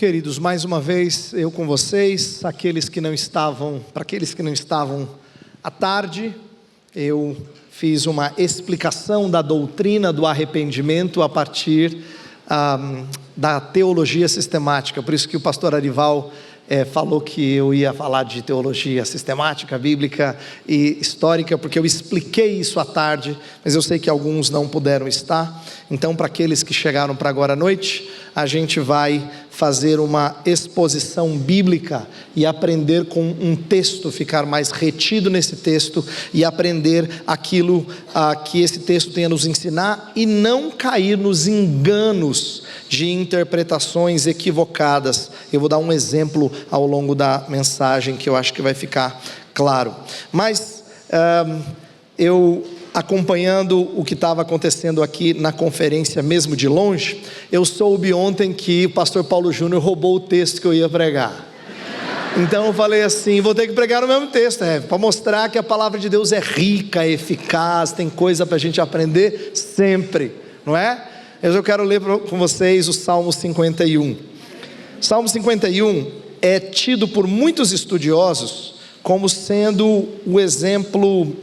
Queridos, mais uma vez eu com vocês, para aqueles que não estavam à tarde, eu fiz uma explicação da doutrina do arrependimento a partir da teologia sistemática, por isso que o pastor Arival falou que eu ia falar de teologia sistemática, bíblica e histórica, porque eu expliquei isso à tarde, mas eu sei que alguns não puderam estar. Então, para aqueles que chegaram para agora à noite, a gente vai fazer uma exposição bíblica e aprender com um texto, ficar mais retido nesse texto e aprender aquilo que esse texto tem a nos ensinar e não cair nos enganos de interpretações equivocadas. Eu vou dar um exemplo ao longo da mensagem que eu acho que vai ficar claro. Mas eu, acompanhando o que estava acontecendo aqui na conferência mesmo de longe, eu soube ontem que o pastor Paulo Júnior roubou o texto que eu ia pregar. Então eu falei assim, vou ter que pregar o mesmo texto, para mostrar que a palavra de Deus é rica, é eficaz, tem coisa para a gente aprender sempre, não é? Eu quero ler com vocês o Salmo 51. Salmo 51 é tido por muitos estudiosos como sendo o exemplo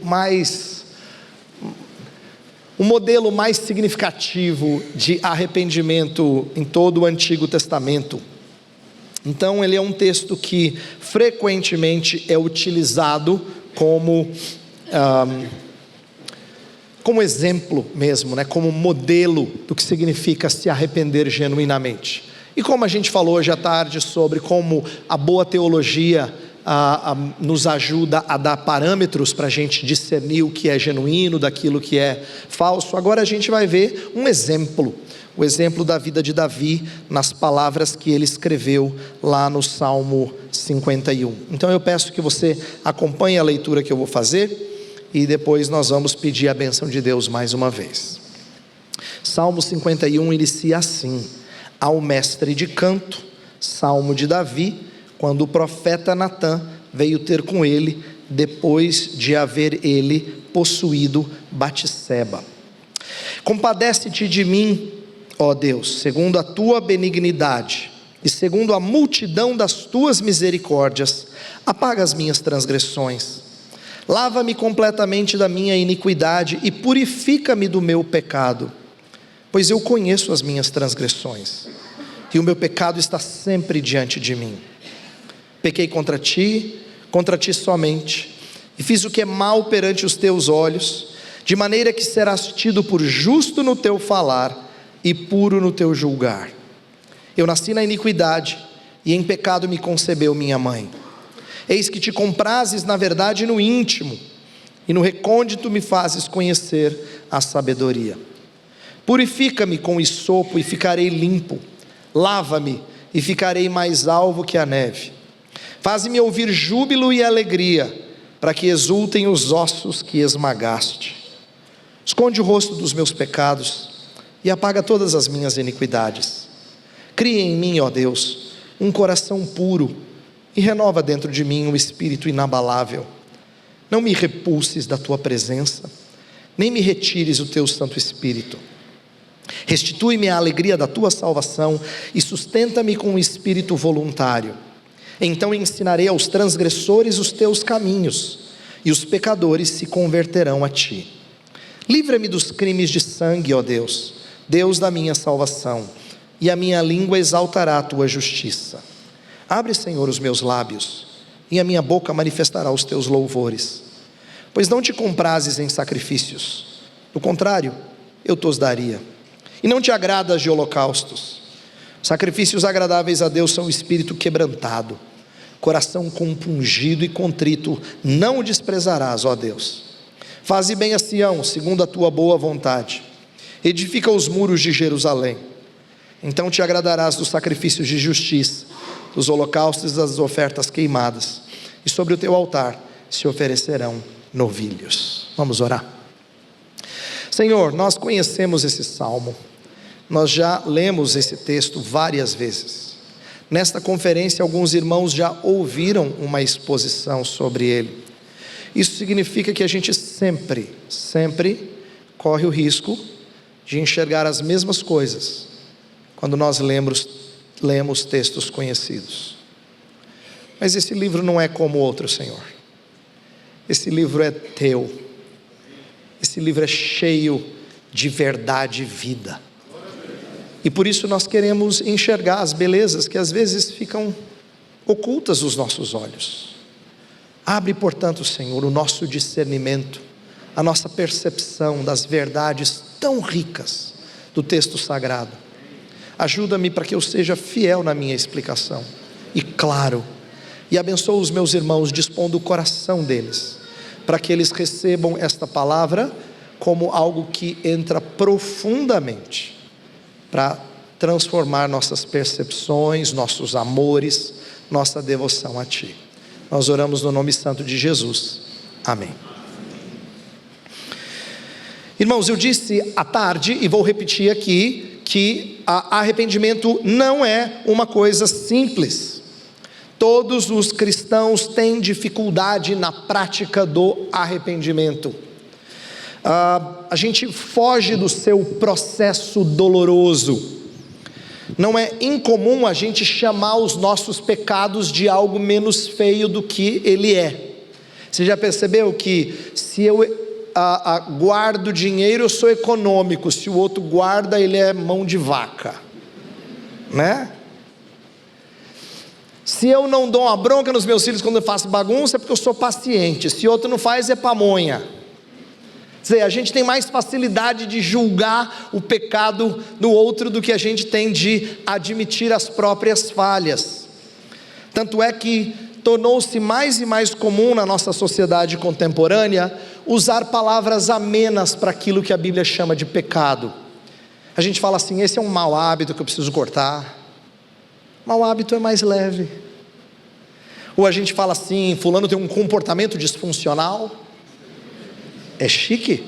o modelo mais significativo de arrependimento em todo o Antigo Testamento. Então ele é um texto que frequentemente é utilizado como exemplo mesmo, como modelo do que significa se arrepender genuinamente. E como a gente falou hoje à tarde sobre como a boa teologia nos ajuda a dar parâmetros para a gente discernir o que é genuíno daquilo que é falso, agora a gente vai ver um exemplo, o exemplo da vida de Davi nas palavras que ele escreveu lá no Salmo 51. Então eu peço que você acompanhe a leitura que eu vou fazer e depois nós vamos pedir a bênção de Deus mais uma vez. Salmo 51 inicia assim: ao mestre de canto, salmo de Davi, quando o profeta Natã veio ter com ele, depois de haver ele possuído Batseba. Compadece-te de mim, ó Deus, segundo a tua benignidade, e segundo a multidão das tuas misericórdias, apaga as minhas transgressões. Lava-me completamente da minha iniquidade e purifica-me do meu pecado, pois eu conheço as minhas transgressões, e o meu pecado está sempre diante de mim. Pequei contra ti somente, e fiz o que é mal perante os teus olhos, de maneira que serás tido por justo no teu falar, e puro no teu julgar. Eu nasci na iniquidade, e em pecado me concebeu minha mãe. Eis que te comprases na verdade no íntimo, e no recôndito me fazes conhecer a sabedoria. Purifica-me com hisopo e ficarei limpo, lava-me e ficarei mais alvo que a neve. Faze-me ouvir júbilo e alegria, para que exultem os ossos que esmagaste. Esconde o rosto dos meus pecados e apaga todas as minhas iniquidades. Cria em mim, ó Deus, um coração puro e renova dentro de mim um espírito inabalável. Não me repulses da tua presença, nem me retires o teu Santo Espírito. Restitui-me a alegria da tua salvação e sustenta-me com um espírito voluntário. Então ensinarei aos transgressores os teus caminhos, e os pecadores se converterão a ti. Livra-me dos crimes de sangue, ó Deus, Deus da minha salvação, e a minha língua exaltará a tua justiça. Abre, Senhor, os meus lábios, e a minha boca manifestará os teus louvores. Pois não te comprases em sacrifícios, do contrário, eu te os daria. E não te agradas de holocaustos. Sacrifícios agradáveis a Deus são o espírito quebrantado, coração compungido e contrito não o desprezarás, ó Deus. Faze bem a Sião, segundo a tua boa vontade. Edifica os muros de Jerusalém. Então te agradarás dos sacrifícios de justiça, dos holocaustos e das ofertas queimadas, e sobre o teu altar se oferecerão novilhos. Vamos orar. Senhor, nós conhecemos esse salmo, nós já lemos esse texto várias vezes. Nesta conferência, alguns irmãos já ouviram uma exposição sobre ele. Isso significa que a gente sempre corre o risco de enxergar as mesmas coisas quando nós lemos lemos textos conhecidos. Mas esse livro não é como outro, Senhor. Esse livro é teu. Esse livro é cheio de verdade e vida. E por isso nós queremos enxergar as belezas que às vezes ficam ocultas aos nossos olhos. Abre, portanto, Senhor, o nosso discernimento, a nossa percepção das verdades tão ricas do texto sagrado. Ajuda-me para que eu seja fiel na minha explicação e claro, e abençoa os meus irmãos, dispondo o coração deles, para que eles recebam esta palavra como algo que entra profundamente para transformar nossas percepções, nossos amores, nossa devoção a Ti. Nós oramos no nome santo de Jesus. Amém. Irmãos, eu disse à tarde e vou repetir aqui que arrependimento não é uma coisa simples. Todos os cristãos têm dificuldade na prática do arrependimento. A gente foge do seu processo doloroso. Não é incomum a gente chamar os nossos pecados de algo menos feio do que ele é. Você já percebeu que se eu guardo dinheiro, eu sou econômico, se o outro guarda, ele é mão de vaca, né? Se eu não dou uma bronca nos meus filhos quando eu faço bagunça, é porque eu sou paciente, se outro não faz, é pamonha. Quer dizer, a gente tem mais facilidade de julgar o pecado do outro do que a gente tem de admitir as próprias falhas. Tanto é que tornou-se mais e mais comum na nossa sociedade contemporânea usar palavras amenas para aquilo que a Bíblia chama de pecado. A gente fala assim: esse é um mau hábito que eu preciso cortar. Mau hábito é mais leve. Ou a gente fala assim: fulano tem um comportamento disfuncional. É chique,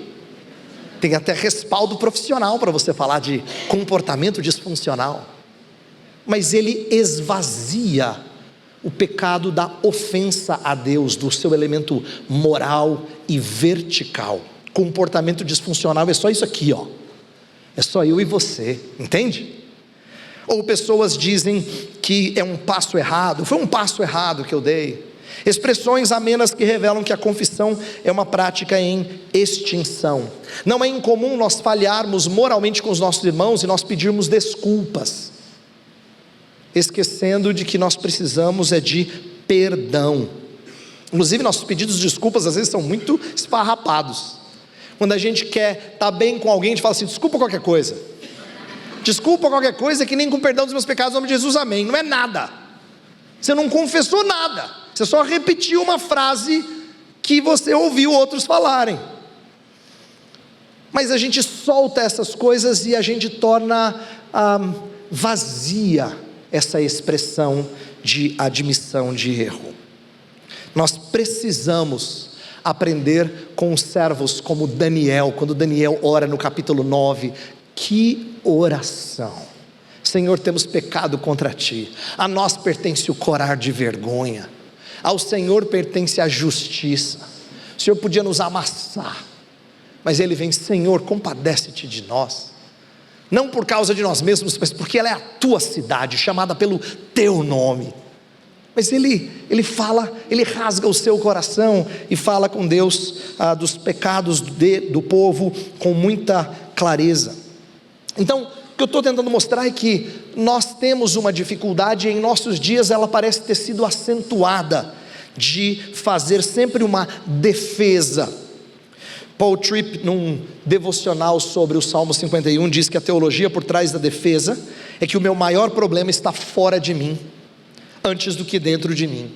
tem até respaldo profissional para você falar de comportamento disfuncional, mas ele esvazia o pecado da ofensa a Deus, do seu elemento moral e vertical. Comportamento disfuncional é só isso aqui, ó. É só eu e você, entende? Ou pessoas dizem que é um passo errado, foi um passo errado que eu dei. Expressões amenas que revelam que a confissão é uma prática em extinção. Não é incomum nós falharmos moralmente com os nossos irmãos e nós pedirmos desculpas, esquecendo de que nós precisamos de perdão. Inclusive nossos pedidos de desculpas às vezes são muito esfarrapados. Quando a gente quer estar bem com alguém, a gente fala assim: desculpa qualquer coisa. Desculpa qualquer coisa, que nem com perdão dos meus pecados, em nome de Jesus, amém. Não é nada. Você não confessou nada. Você só repetiu uma frase que você ouviu outros falarem. Mas a gente solta essas coisas e a gente torna vazia essa expressão de admissão de erro. Nós precisamos aprender com os servos como Daniel. Quando Daniel ora no capítulo 9, que oração! Senhor, temos pecado contra Ti, a nós pertence o corar de vergonha, ao Senhor pertence a justiça. O Senhor podia nos amassar, mas Ele vem: Senhor, compadece-te de nós, não por causa de nós mesmos, mas porque ela é a Tua cidade, chamada pelo Teu nome. Mas ele fala, ele rasga o seu coração e fala com Deus dos pecados do povo com muita clareza. Então, o que eu estou tentando mostrar é que nós temos uma dificuldade, em nossos dias ela parece ter sido acentuada, de fazer sempre uma defesa. Paul Tripp, num devocional sobre o Salmo 51, diz que a teologia por trás da defesa é que o meu maior problema está fora de mim, antes do que dentro de mim.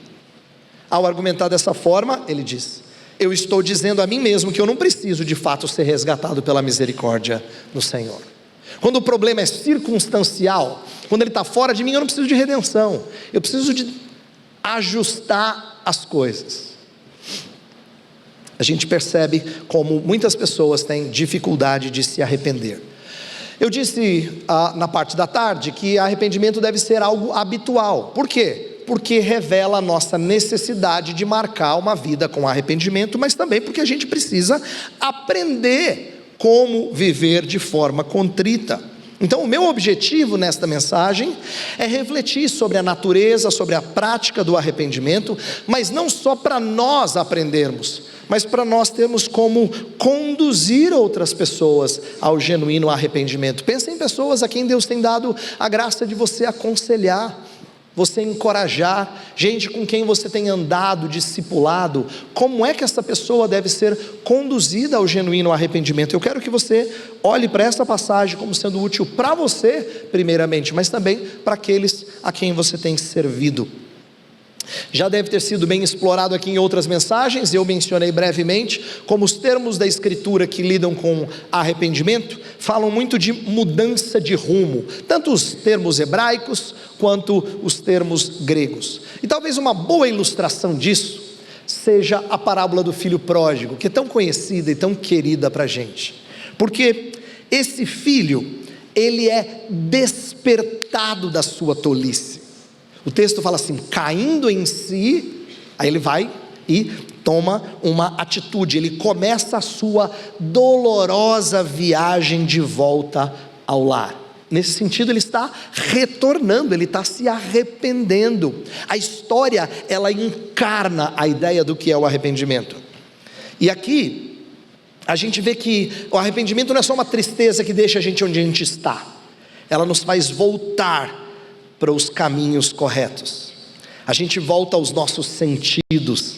Ao argumentar dessa forma, ele diz: eu estou dizendo a mim mesmo que eu não preciso de fato ser resgatado pela misericórdia do Senhor. Quando o problema é circunstancial, quando ele está fora de mim, eu não preciso de redenção, eu preciso de ajustar as coisas. A gente percebe como muitas pessoas têm dificuldade de se arrepender. Eu disse na parte da tarde que arrependimento deve ser algo habitual. Por quê? Porque revela a nossa necessidade de marcar uma vida com arrependimento, mas também porque a gente precisa aprender como viver de forma contrita. Então o meu objetivo nesta mensagem é refletir sobre a natureza, sobre a prática do arrependimento, mas não só para nós aprendermos, mas para nós termos como conduzir outras pessoas ao genuíno arrependimento. Pensa em pessoas a quem Deus tem dado a graça de você aconselhar, você encorajar, gente com quem você tem andado, discipulado. Como é que essa pessoa deve ser conduzida ao genuíno arrependimento? Eu quero que você olhe para essa passagem como sendo útil para você, primeiramente, mas também para aqueles a quem você tem servido. Já deve ter sido bem explorado aqui em outras mensagens. Eu mencionei brevemente como os termos da Escritura que lidam com arrependimento falam muito de mudança de rumo, tanto os termos hebraicos quanto os termos gregos. E talvez uma boa ilustração disso seja a parábola do filho pródigo, que é tão conhecida e tão querida para a gente, porque esse filho, ele é despertado da sua tolice. O texto fala assim, caindo em si, aí ele vai e toma uma atitude, ele começa a sua dolorosa viagem de volta ao lar. Nesse sentido ele está retornando, ele está se arrependendo. A história, ela encarna a ideia do que é o arrependimento. E aqui, a gente vê que o arrependimento não é só uma tristeza que deixa a gente onde a gente está, ela nos faz voltar para os caminhos corretos. A gente volta aos nossos sentidos.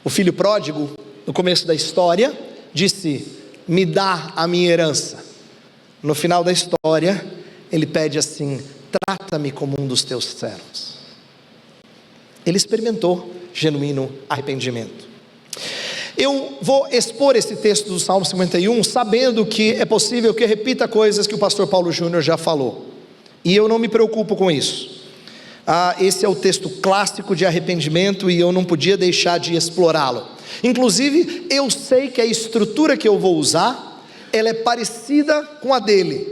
O filho pródigo, no começo da história, disse, me dá a minha herança. No final da história, ele pede assim, trata-me como um dos teus servos. Ele experimentou genuíno arrependimento. Eu vou expor esse texto do Salmo 51, sabendo que é possível que eu repita coisas que o pastor Paulo Júnior já falou. E eu não me preocupo com isso. Esse é o texto clássico de arrependimento e eu não podia deixar de explorá-lo. Inclusive, eu sei que a estrutura que eu vou usar, ela é parecida com a dele.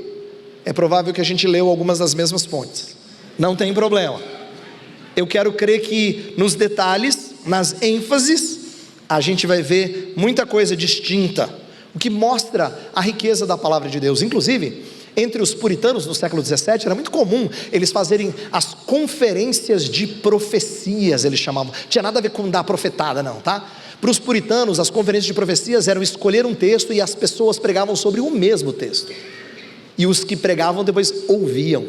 É provável que a gente leu algumas das mesmas fontes. Não tem problema. Eu quero crer que nos detalhes, nas ênfases, a gente vai ver muita coisa distinta, o que mostra a riqueza da palavra de Deus. Inclusive, entre os puritanos no século 17, era muito comum eles fazerem as conferências de profecias, eles chamavam. Tinha nada a ver com dar profetada não, tá? Para os puritanos, as conferências de profecias eram escolher um texto e as pessoas pregavam sobre o mesmo texto. E os que pregavam depois ouviam,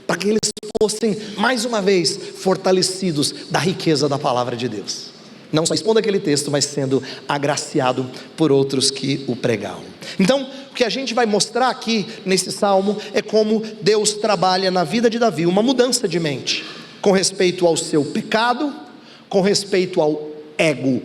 para que eles fossem, mais uma vez, fortalecidos da riqueza da palavra de Deus. Não só expondo aquele texto, mas sendo agraciado por outros que o pregavam. Então, o que a gente vai mostrar aqui nesse salmo é como Deus trabalha na vida de Davi uma mudança de mente, com respeito ao seu pecado, com respeito ao ego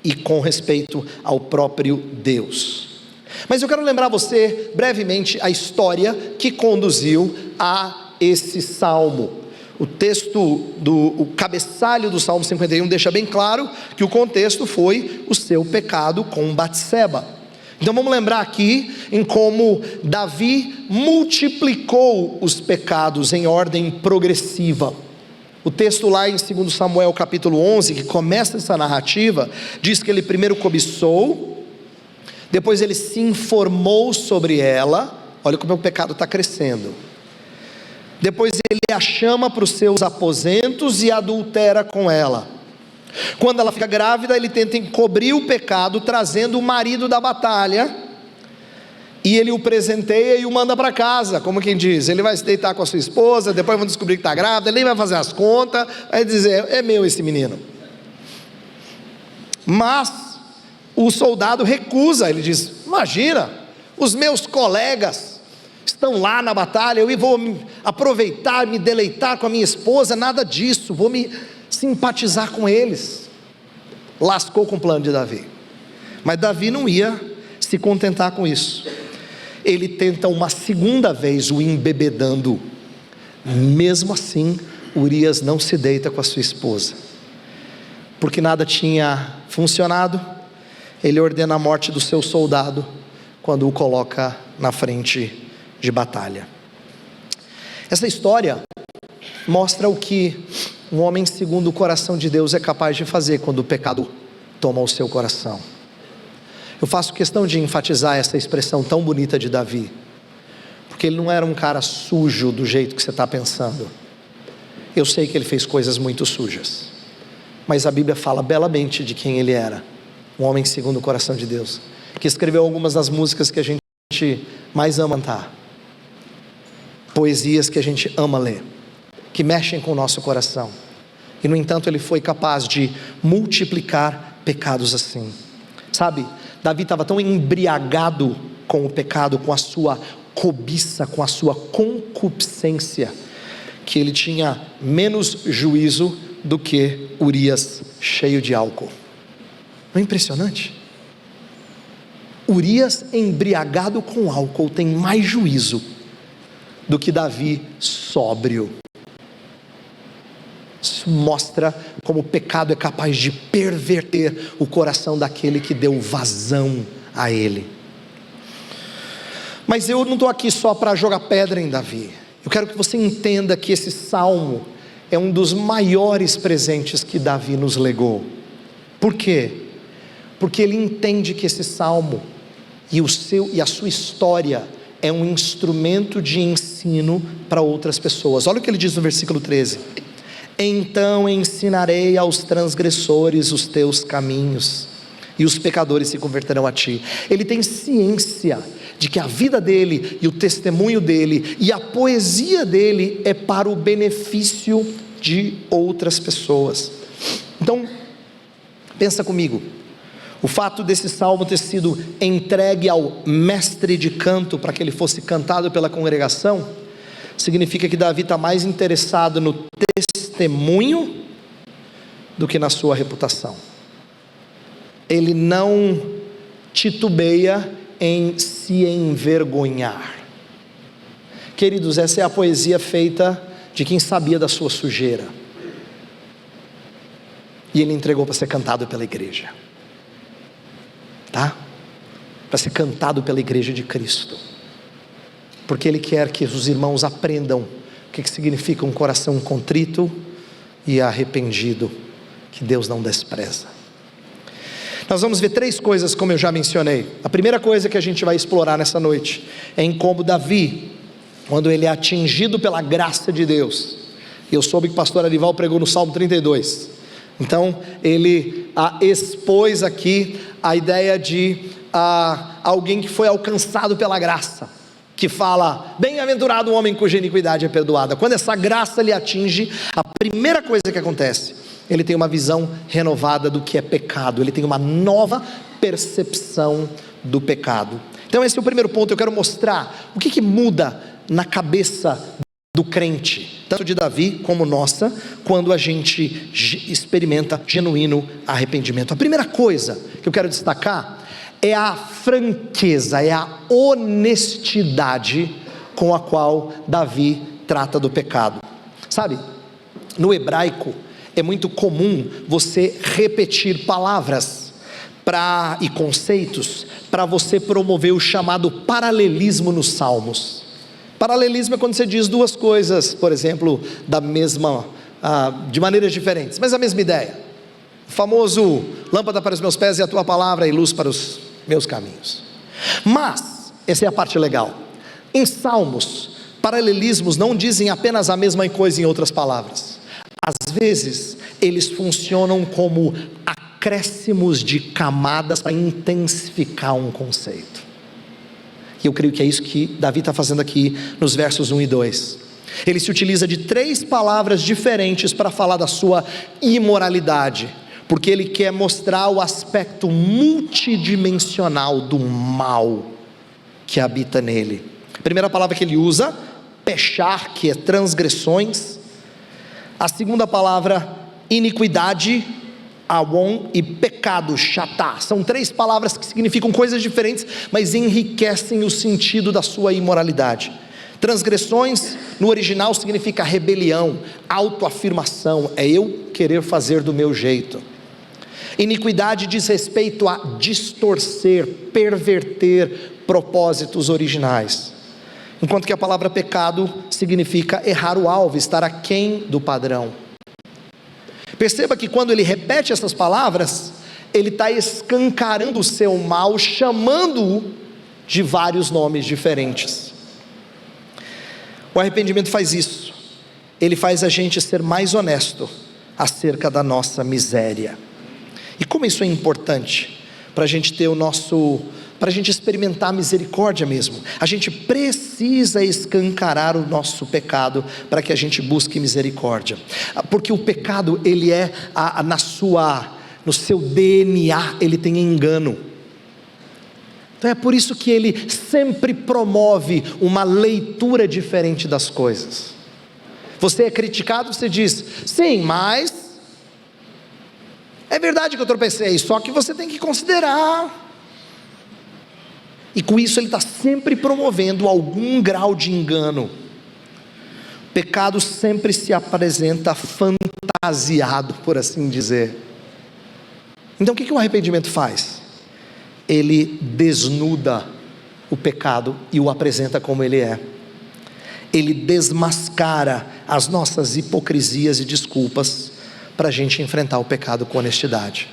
e com respeito ao próprio Deus. Mas eu quero lembrar você brevemente a história que conduziu a esse salmo. O texto, o cabeçalho do Salmo 51 deixa bem claro que o contexto foi o seu pecado com Batseba. Então vamos lembrar aqui em como Davi multiplicou os pecados em ordem progressiva. O texto lá em 2 Samuel capítulo 11, que começa essa narrativa, diz que ele primeiro cobiçou, depois ele se informou sobre ela. Olha como o pecado está crescendo. Depois ele a chama para os seus aposentos e adultera com ela. Quando ela fica grávida, ele tenta encobrir o pecado, trazendo o marido da batalha, e ele o presenteia e o manda para casa, como quem diz, ele vai se deitar com a sua esposa, depois vão descobrir que está grávida, ele nem vai fazer as contas, vai dizer, é meu esse menino. Mas o soldado recusa, ele diz, imagina, os meus colegas estão lá na batalha, eu vou me aproveitar, me deleitar com a minha esposa, nada disso, vou me simpatizar com eles. Lascou com o plano de Davi. Mas Davi não ia se contentar com isso. Ele tenta uma segunda vez o embebedando. Mesmo assim, Urias não se deita com a sua esposa, porque nada tinha funcionado. Ele ordena a morte do seu soldado quando o coloca na frente de batalha. Essa história mostra o que um homem segundo o coração de Deus é capaz de fazer quando o pecado toma o seu coração. Eu faço questão de enfatizar essa expressão tão bonita de Davi, porque ele não era um cara sujo do jeito que você está pensando. Eu sei que ele fez coisas muito sujas, mas a Bíblia fala belamente de quem ele era, um homem segundo o coração de Deus, que escreveu algumas das músicas que a gente mais ama cantar, poesias que a gente ama ler, que mexem com o nosso coração, e no entanto ele foi capaz de multiplicar pecados assim. Sabe, Davi estava tão embriagado com o pecado, com a sua cobiça, com a sua concupiscência, que ele tinha menos juízo do que Urias cheio de álcool. Não é impressionante? Urias embriagado com álcool tem mais juízo do que Davi sóbrio. Isso mostra como o pecado é capaz de perverter o coração daquele que deu vazão a ele. Mas eu não estou aqui só para jogar pedra em Davi. Eu quero que você entenda que esse salmo é um dos maiores presentes que Davi nos legou. Por quê? Porque ele entende que esse salmo e a sua história é um instrumento de ensino para outras pessoas. Olha o que ele diz no versículo 13: então ensinarei aos transgressores os teus caminhos, e os pecadores se converterão a ti. Ele tem ciência de que a vida dele, e o testemunho dele, e a poesia dele é para o benefício de outras pessoas. Então, pensa comigo, o fato desse salmo ter sido entregue ao mestre de canto, para que ele fosse cantado pela congregação, significa que Davi está mais interessado no testemunho do que na sua reputação. Ele não titubeia em se envergonhar. Queridos, essa é a poesia feita de quem sabia da sua sujeira, e ele entregou para ser cantado pela igreja, tá? Para ser cantado pela igreja de Cristo, porque ele quer que os irmãos aprendam o que significa um coração contrito e arrependido, que Deus não despreza. Nós vamos ver 3 coisas, como eu já mencionei. A primeira coisa que a gente vai explorar nessa noite é em como Davi, quando ele é atingido pela graça de Deus, eu soube que o pastor Arival pregou no Salmo 32, então ele expôs aqui a ideia de alguém que foi alcançado pela graça, que fala: bem-aventurado o homem cuja iniquidade é perdoada. Quando essa graça lhe atinge, a primeira coisa que acontece, ele tem uma visão renovada do que é pecado, ele tem uma nova percepção do pecado. Então esse é o primeiro ponto. Eu quero mostrar o que muda na cabeça do crente, tanto de Davi como nossa, quando a gente experimenta genuíno arrependimento. A primeira coisa que eu quero destacar é a franqueza, é a honestidade com a qual Davi trata do pecado. Sabe, no hebraico é muito comum você repetir palavras e conceitos para você promover o chamado paralelismo nos salmos. Paralelismo é quando você diz duas coisas, por exemplo, de maneiras diferentes, mas a mesma ideia. O famoso: lâmpada para os meus pés e a tua palavra e luz para os meus caminhos. Mas essa é a parte legal. Em salmos, paralelismos não dizem apenas a mesma coisa em outras palavras. Às vezes eles funcionam como acréscimos de camadas para intensificar um conceito. E eu creio que é isso que Davi está fazendo aqui nos versos 1 e 2. Ele se utiliza de 3 palavras diferentes para falar da sua imoralidade, porque ele quer mostrar o aspecto multidimensional do mal que habita nele. A primeira palavra que ele usa, pechar, que é transgressões. A segunda palavra, iniquidade, awon, e pecado, chatá. São 3 palavras que significam coisas diferentes, mas enriquecem o sentido da sua imoralidade. Transgressões, no original, significa rebelião, autoafirmação, é eu querer fazer do meu jeito. Iniquidade diz respeito a distorcer, perverter propósitos originais. Enquanto que a palavra pecado significa errar o alvo, estar aquém do padrão. Perceba que quando ele repete essas palavras, ele está escancarando o seu mal, chamando-o de vários nomes diferentes. O arrependimento faz isso. Ele faz a gente ser mais honesto acerca da nossa miséria. E como isso é importante para a gente ter para a gente experimentar a misericórdia mesmo. A gente precisa escancarar o nosso pecado para que a gente busque misericórdia. Porque o pecado, ele é no seu DNA, ele tem engano. Então é por isso que ele sempre promove uma leitura diferente das coisas. Você é criticado, você diz, sim, mas é verdade que eu tropecei, só que você tem que considerar. E com isso ele está sempre promovendo algum grau de engano. O pecado sempre se apresenta fantasiado, por assim dizer. Então o que o arrependimento faz? Ele desnuda o pecado e o apresenta como ele é. Ele desmascara as nossas hipocrisias e desculpas para a gente enfrentar o pecado com honestidade.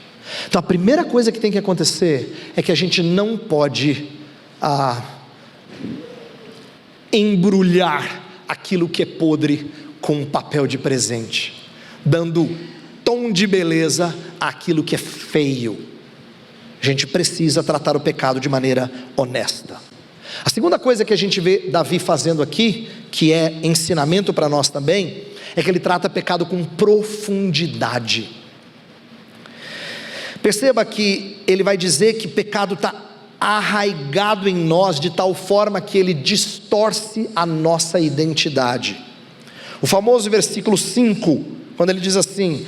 Então a primeira coisa que tem que acontecer é que a gente não pode embrulhar aquilo que é podre com um papel de presente, dando tom de beleza àquilo que é feio. A gente precisa tratar o pecado de maneira honesta. A segunda coisa que a gente vê Davi fazendo aqui, que é ensinamento para nós também, é que ele trata pecado com profundidade. Perceba que ele vai dizer que pecado está arraigado em nós de tal forma que ele distorce a nossa identidade. O famoso versículo 5, quando ele diz assim: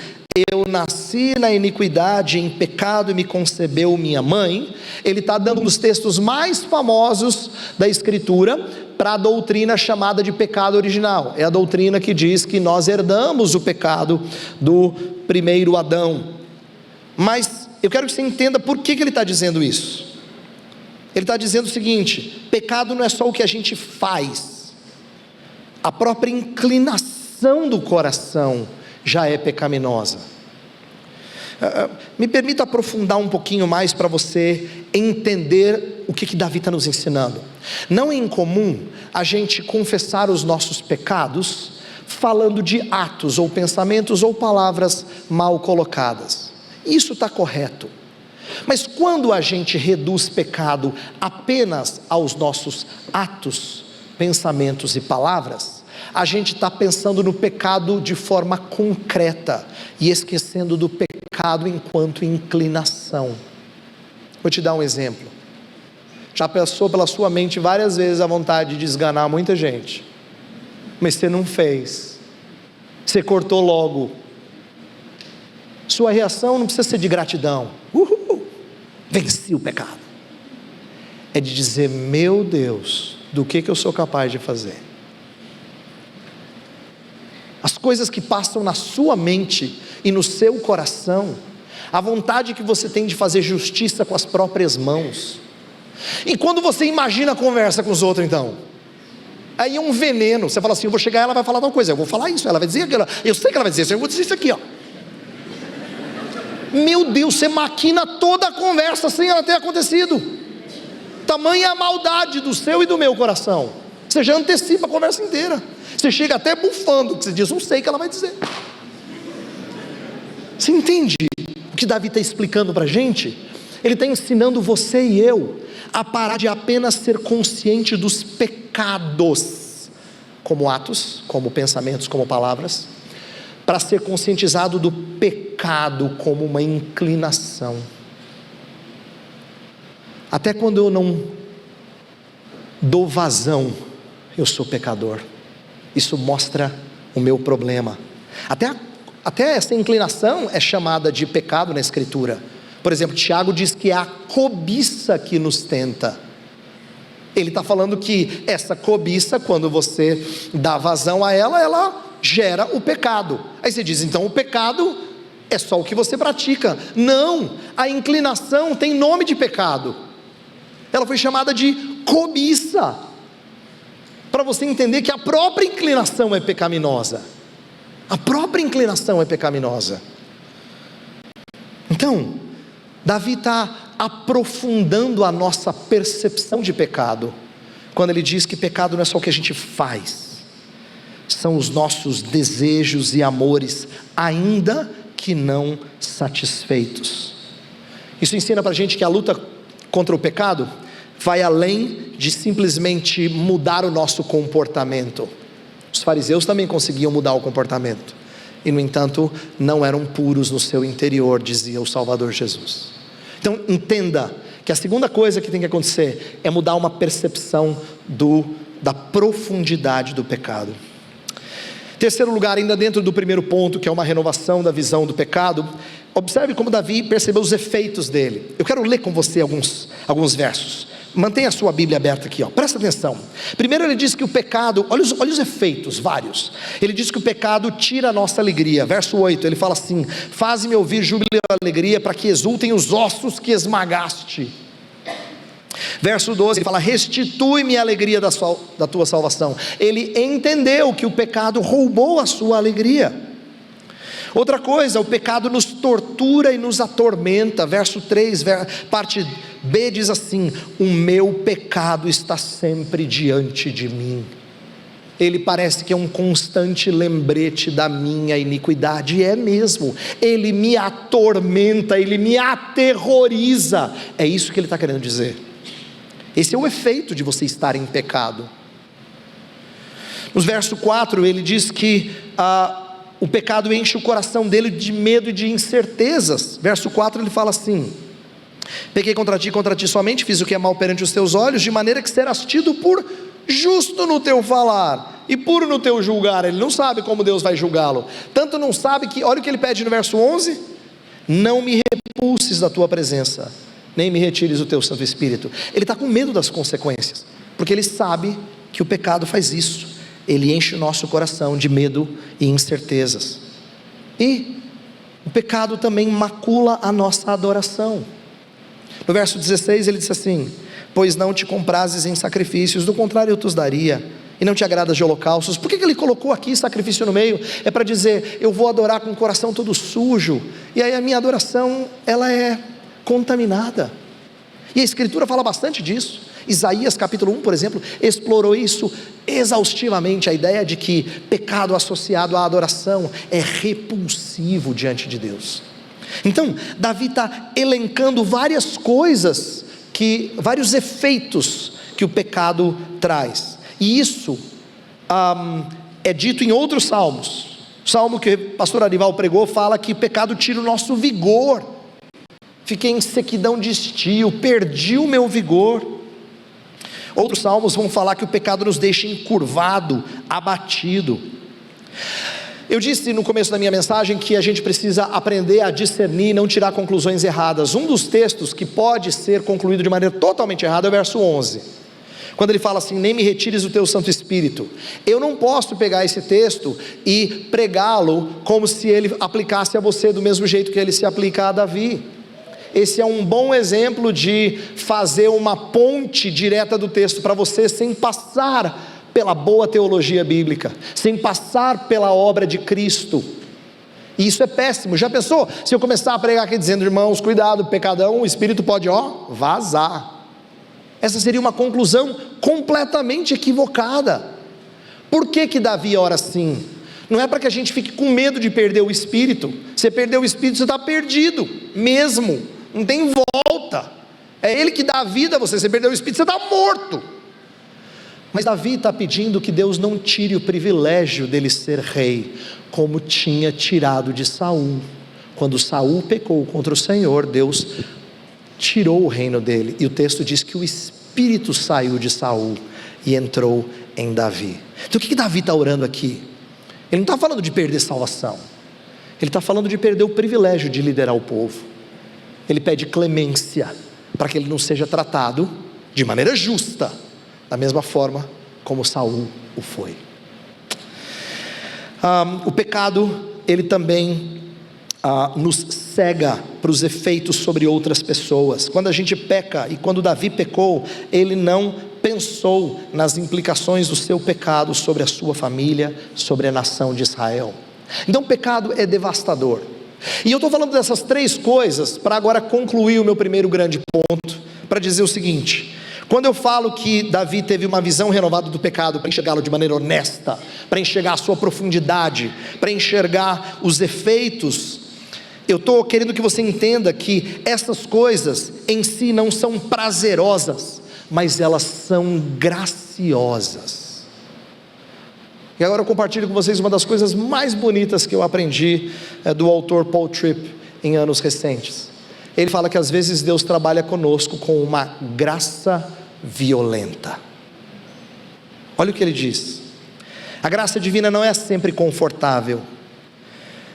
eu nasci na iniquidade, em pecado me concebeu minha mãe. Ele está dando um dos textos mais famosos da Escritura para a doutrina chamada de pecado original. É a doutrina que diz que nós herdamos o pecado do primeiro Adão. Mas eu quero que você entenda por que ele está dizendo isso. Ele está dizendo o seguinte: pecado não é só o que a gente faz, a própria inclinação do coração já é pecaminosa. Me permita aprofundar um pouquinho mais para você entender o que Davi está nos ensinando. Não é incomum a gente confessar os nossos pecados falando de atos ou pensamentos ou palavras mal colocadas. Isso está correto. Mas quando a gente reduz pecado apenas aos nossos atos, pensamentos e palavras, a gente está pensando no pecado de forma concreta e esquecendo do pecado enquanto inclinação. Vou te dar um exemplo. Já passou pela sua mente várias vezes a vontade de esganar muita gente, mas você não fez, você cortou logo. Sua reação não precisa ser de gratidão, venci o pecado, é de dizer: meu Deus, do que eu sou capaz de fazer? As coisas que passam na sua mente e no seu coração, a vontade que você tem de fazer justiça com as próprias mãos. E quando você imagina a conversa com os outros, então, aí é um veneno. Você fala assim: eu vou chegar, ela vai falar tal coisa, eu vou falar isso, ela vai dizer aquilo, eu sei que ela vai dizer isso, eu vou dizer isso aqui, ó. Meu Deus, você maquina toda a conversa sem ela ter acontecido. Tamanha a maldade do seu e do meu coração. Você já antecipa a conversa inteira. Você chega até bufando, que você diz: não sei o que ela vai dizer. Você entende o que Davi está explicando para a gente? Ele está ensinando você e eu a parar de apenas ser consciente dos pecados, como atos, como pensamentos, como palavras, para ser conscientizado do pecado como uma inclinação. Até quando eu não dou vazão, eu sou pecador. Isso mostra o meu problema. Até essa inclinação é chamada de pecado na Escritura. Por exemplo, Tiago diz que é a cobiça que nos tenta. Ele está falando que essa cobiça, quando você dá vazão a ela, ela gera o pecado. Aí você diz: então o pecado é só o que você pratica. Não, a inclinação tem nome de pecado. Ela foi chamada de cobiça, para você entender que a própria inclinação é pecaminosa. A própria inclinação é pecaminosa. Então, Davi está aprofundando a nossa percepção de pecado, quando ele diz que pecado não é só o que a gente faz, são os nossos desejos e amores, ainda que não satisfeitos. Isso ensina para a gente que a luta contra o pecado vai além de simplesmente mudar o nosso comportamento. Os fariseus também conseguiam mudar o comportamento, e no entanto não eram puros no seu interior, dizia o Salvador Jesus. Então entenda que a segunda coisa que tem que acontecer é mudar uma percepção da profundidade do pecado. Terceiro lugar, ainda dentro do primeiro ponto, que é uma renovação da visão do pecado, observe como Davi percebeu os efeitos dele. Eu quero ler com você alguns versos. Mantenha a sua Bíblia aberta aqui, presta atenção. Primeiro ele diz que o pecado, olha os efeitos, vários. Ele diz que o pecado tira a nossa alegria. Verso 8, ele fala assim: faze-me ouvir júbilo e alegria, para que exultem os ossos que esmagaste. Verso 12, ele fala: restitui-me a alegria da tua salvação. Ele entendeu que o pecado roubou a sua alegria. Outra coisa, o pecado nos tortura e nos atormenta. Verso 3, parte B diz assim: o meu pecado está sempre diante de mim. Ele parece que é um constante lembrete da minha iniquidade, e é mesmo. Ele me atormenta, ele me aterroriza. É isso que ele está querendo dizer. Esse é o efeito de você estar em pecado. No verso 4 ele diz que o pecado enche o coração dele de medo e de incertezas. Verso 4 ele fala assim: pequei contra ti somente, fiz o que é mal perante os teus olhos, de maneira que serás tido por justo no teu falar e puro no teu julgar. Ele não sabe como Deus vai julgá-lo, tanto não sabe que, olha o que ele pede no verso 11: não me repulses da tua presença, nem me retires o teu Santo Espírito. Ele está com medo das consequências, porque ele sabe que o pecado faz isso. Ele enche o nosso coração de medo e incertezas. E o pecado também macula a nossa adoração. No verso 16 ele diz assim: pois não te comprases em sacrifícios, do contrário eu te os daria, e não te agradas de holocaustos. Por que ele colocou aqui sacrifício no meio? É para dizer: eu vou adorar com o coração todo sujo, e aí a minha adoração ela é contaminada. E a Escritura fala bastante disso. Isaías capítulo 1, por exemplo, explorou isso exaustivamente, a ideia de que pecado associado à adoração é repulsivo diante de Deus. Então Davi está elencando várias coisas, vários efeitos que o pecado traz, e isso é dito em outros salmos. O salmo que o pastor Arival pregou fala que o pecado tira o nosso vigor. Fiquei em sequidão de estio, perdi o meu vigor. Outros salmos vão falar que o pecado nos deixa encurvado, abatido. Eu disse no começo da minha mensagem que a gente precisa aprender a discernir e não tirar conclusões erradas. Um dos textos que pode ser concluído de maneira totalmente errada é o verso 11, quando ele fala assim: nem me retires o teu Santo Espírito. Eu não posso pegar esse texto e pregá-lo como se ele aplicasse a você do mesmo jeito que ele se aplica a Davi. Esse é um bom exemplo de fazer uma ponte direta do texto para você, sem passar pela boa teologia bíblica, sem passar pela obra de Cristo. E isso é péssimo. Já pensou se eu começar a pregar aqui dizendo: irmãos, cuidado, pecadão, o Espírito pode vazar? Essa seria uma conclusão completamente equivocada. Por que Davi ora assim? Não é para que a gente fique com medo de perder o Espírito. Você perdeu o Espírito, você está perdido mesmo, não tem volta. É Ele que dá a vida a você. Você perdeu o Espírito, você está morto. Mas Davi está pedindo que Deus não tire o privilégio dele ser rei, como tinha tirado de Saul. Quando Saul pecou contra o Senhor, Deus tirou o reino dele, e o texto diz que o Espírito saiu de Saul e entrou em Davi. Então o que Davi está orando aqui? Ele não está falando de perder salvação, ele está falando de perder o privilégio de liderar o povo. Ele pede clemência, para que ele não seja tratado de maneira justa, da mesma forma como Saul o foi. O pecado, ele também nos cega para os efeitos sobre outras pessoas. Quando a gente peca, e quando Davi pecou, ele não pensou nas implicações do seu pecado sobre a sua família, sobre a nação de Israel. Então o pecado é devastador. E eu estou falando dessas três coisas para agora concluir o meu primeiro grande ponto, para dizer o seguinte: Quando eu falo que Davi teve uma visão renovada do pecado, para enxergá-lo de maneira honesta, para enxergar a sua profundidade, para enxergar os efeitos, eu estou querendo que você entenda que essas coisas em si não são prazerosas, mas elas são graciosas. E agora eu compartilho com vocês uma das coisas mais bonitas que eu aprendi do autor Paul Tripp em anos recentes. Ele fala que às vezes Deus trabalha conosco com uma graça violenta. Olha o que ele diz: a graça divina não é sempre confortável.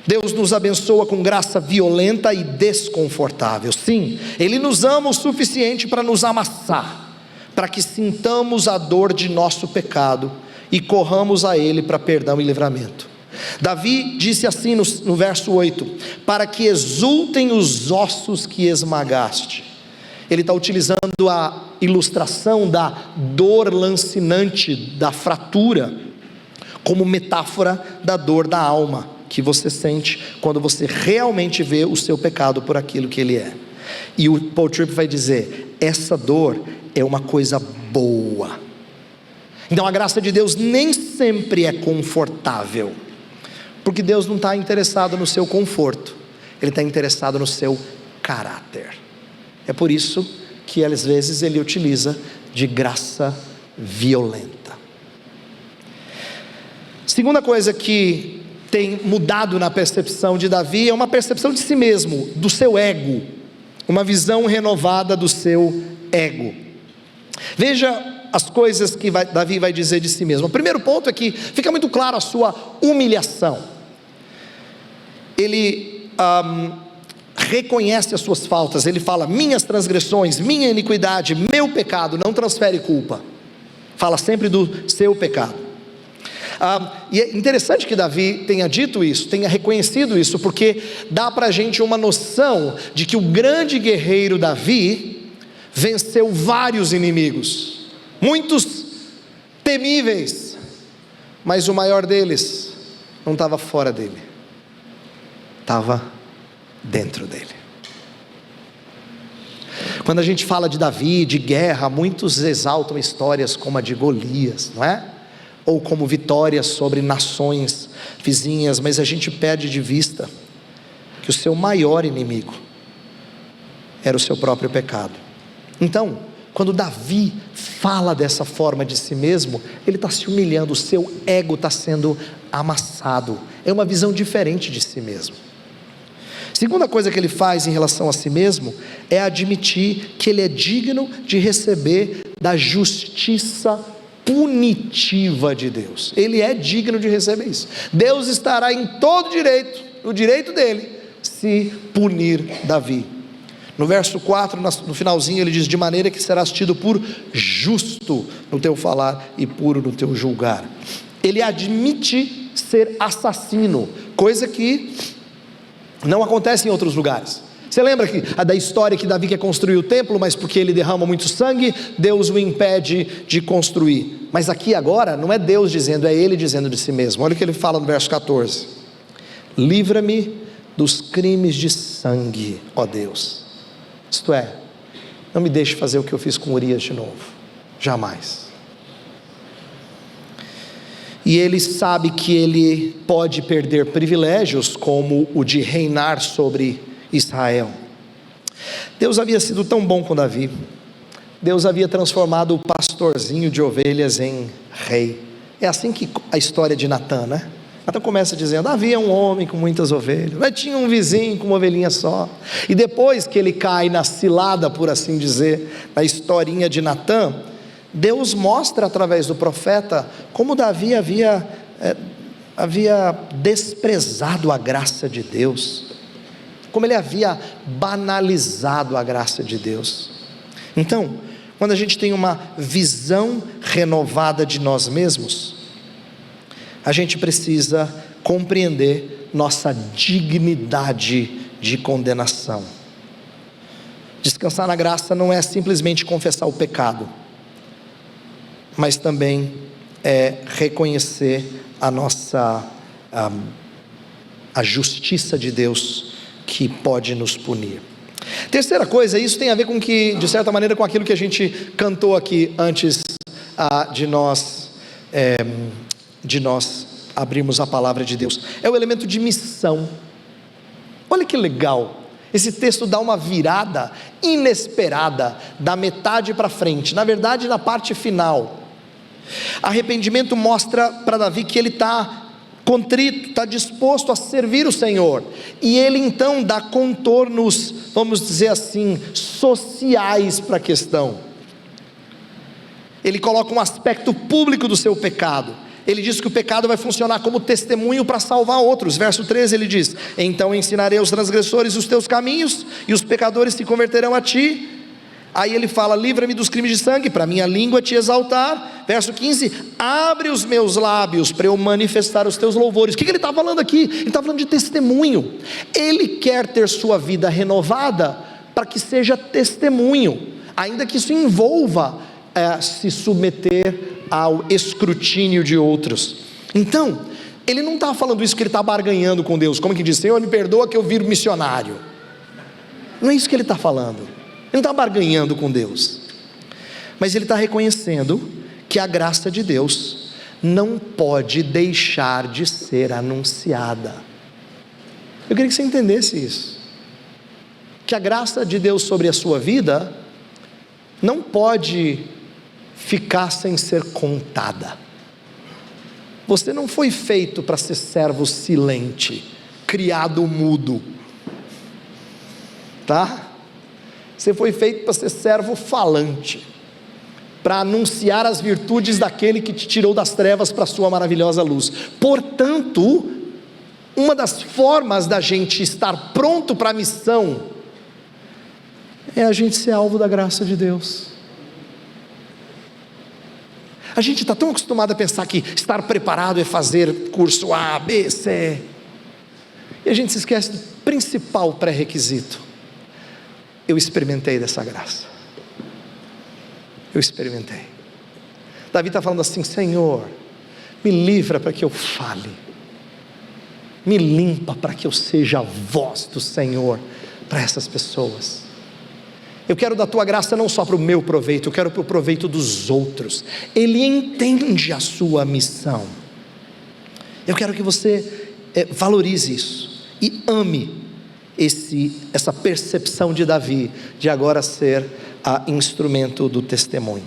Deus nos abençoa com graça violenta e desconfortável. Sim, Ele nos ama o suficiente para nos amassar, para que sintamos a dor de nosso pecado e corramos a Ele para perdão e livramento. Davi disse assim no verso 8: para que exultem os ossos que esmagaste. Ele está utilizando a ilustração da dor lancinante, da fratura, como metáfora da dor da alma, que você sente quando você realmente vê o seu pecado por aquilo que ele é. E o Paul Tripp vai dizer: essa dor é uma coisa boa. Então a graça de Deus nem sempre é confortável, porque Deus não está interessado no seu conforto, Ele está interessado no seu caráter. É por isso que às vezes Ele utiliza de graça violenta. Segunda coisa que tem mudado na percepção de Davi é uma percepção de si mesmo, do seu ego, uma visão renovada do seu ego. Veja as coisas que Davi vai dizer de si mesmo. O primeiro ponto é que fica muito claro a sua humilhação. Ele reconhece as suas faltas. Ele fala: minhas transgressões, minha iniquidade, meu pecado. Não transfere culpa, fala sempre do seu pecado. E é interessante que Davi tenha dito isso, tenha reconhecido isso, porque dá para a gente uma noção de que o grande guerreiro Davi venceu vários inimigos, muitos temíveis, mas o maior deles não estava fora dele, estava dentro dele. Quando a gente fala de Davi, de guerra, muitos exaltam histórias como a de Golias, não é? Ou como vitórias sobre nações vizinhas, mas a gente perde de vista que o seu maior inimigo era o seu próprio pecado. Então, quando Davi fala dessa forma de si mesmo, ele está se humilhando, o seu ego está sendo amassado, é uma visão diferente de si mesmo. Segunda coisa que ele faz em relação a si mesmo, é admitir que ele é digno de receber da justiça punitiva de Deus. Ele é digno de receber isso. Deus estará em todo direito, no direito dele, se punir Davi. No verso 4, no finalzinho, ele diz: de maneira que serás tido por justo no teu falar e puro no teu julgar. Ele admite ser assassino, coisa que não acontece em outros lugares. Você lembra da história que Davi quer construir o templo, mas porque ele derrama muito sangue, Deus o impede de construir. Mas aqui agora não é Deus dizendo, é ele dizendo de si mesmo. Olha o que ele fala no verso 14: livra-me dos crimes de sangue, ó Deus. Isto é, não me deixe fazer o que eu fiz com Urias de novo, jamais. E ele sabe que ele pode perder privilégios, como o de reinar sobre Israel. Deus havia sido tão bom com Davi. Deus havia transformado o pastorzinho de ovelhas em rei. É assim que a história de Natã, né? Natã começa dizendo: havia um homem com muitas ovelhas, mas tinha um vizinho com uma ovelhinha só. E depois que ele cai na cilada, por assim dizer, na historinha de Natã, Deus mostra através do profeta como Davi havia desprezado a graça de Deus, como ele havia banalizado a graça de Deus. Então, quando a gente tem uma visão renovada de nós mesmos, a gente precisa compreender nossa dignidade de condenação. Descansar na graça não é simplesmente confessar o pecado, mas também é reconhecer a justiça de Deus que pode nos punir. Terceira coisa, isso tem a ver com que, de certa maneira, com aquilo que a gente cantou aqui antes de nós abrirmos a palavra de Deus. É o elemento de missão. Olha que legal. Esse texto dá uma virada inesperada, da metade para frente, na verdade na parte final. Arrependimento mostra para Davi que ele está contrito, está disposto a servir o Senhor, e ele então dá contornos, vamos dizer assim, sociais para a questão. Ele coloca um aspecto público do seu pecado. Ele diz que o pecado vai funcionar como testemunho para salvar outros. Verso 13 ele diz: então ensinarei aos transgressores os teus caminhos, e os pecadores se converterão a ti. Aí ele fala: livra-me dos crimes de sangue, para minha língua te exaltar. Verso 15: abre os meus lábios para eu manifestar os teus louvores. O que ele está falando aqui? Ele está falando de testemunho. Ele quer ter sua vida renovada para que seja testemunho, ainda que isso envolva se submeter ao escrutínio de outros. Então, ele não está falando isso que ele está barganhando com Deus, como que diz: Senhor, me perdoa que eu viro missionário. Não é isso que ele está falando. Ele não está barganhando com Deus, mas ele está reconhecendo que a graça de Deus não pode deixar de ser anunciada. Eu queria que você entendesse isso, que a graça de Deus sobre a sua vida não pode ficar sem ser contada. Você não foi feito para ser servo silente, criado mudo, tá? Você foi feito para ser servo falante, para anunciar as virtudes daquele que te tirou das trevas para a sua maravilhosa luz. Portanto, uma das formas da gente estar pronto para a missão é a gente ser alvo da graça de Deus. A gente está tão acostumado a pensar que estar preparado é fazer curso A, B, C, e a gente se esquece do principal pré-requisito: eu experimentei dessa graça. Eu experimentei. Davi está falando assim: Senhor, me livra para que eu fale, me limpa para que eu seja a voz do Senhor para essas pessoas. Eu quero da tua graça não só para o meu proveito, eu quero para o proveito dos outros. Ele entende a sua missão. Eu quero que você valorize isso e ame essa percepção de Davi, de agora ser instrumento do testemunho.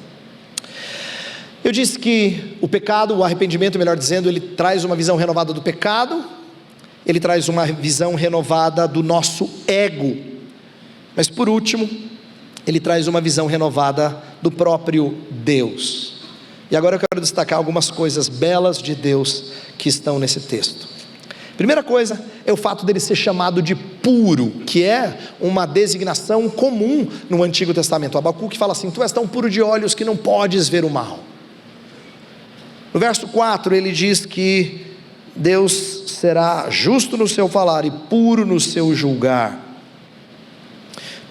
Eu disse que o pecado, o arrependimento, melhor dizendo, ele traz uma visão renovada do pecado, ele traz uma visão renovada do nosso ego, mas por último, ele traz uma visão renovada do próprio Deus. E agora eu quero destacar algumas coisas belas de Deus que estão nesse texto. Primeira coisa é o fato dele ser chamado de puro, que é uma designação comum no Antigo Testamento. Abacuque fala assim: tu és tão puro de olhos que não podes ver o mal. No verso 4 ele diz que Deus será justo no seu falar e puro no seu julgar.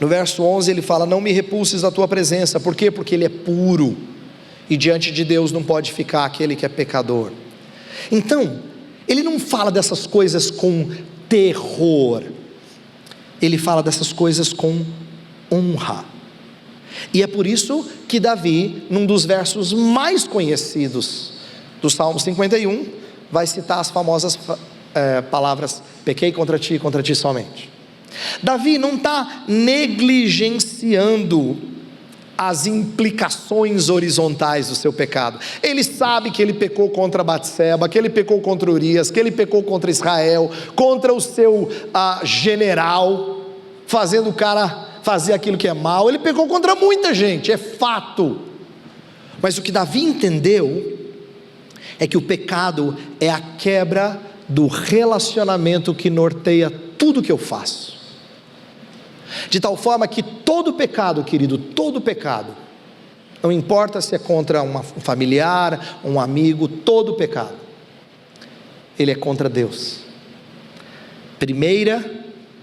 No verso 11 ele fala: não me repulses da tua presença. Por quê? Porque ele é puro, e diante de Deus não pode ficar aquele que é pecador. Então, ele não fala dessas coisas com terror, ele fala dessas coisas com honra. E é por isso que Davi, num dos versos mais conhecidos do Salmo 51, vai citar as famosas palavras: pequei contra ti somente. Davi não está negligenciando as implicações horizontais do seu pecado. Ele sabe que ele pecou contra Batseba, que ele pecou contra Urias, que ele pecou contra Israel, contra o seu general, fazendo o cara fazer aquilo que é mal. Ele pecou contra muita gente, é fato. Mas o que Davi entendeu é que o pecado é a quebra do relacionamento que norteia tudo que eu faço. De tal forma que todo pecado, querido, todo pecado, não importa se é contra um familiar, um amigo, todo pecado, ele é contra Deus.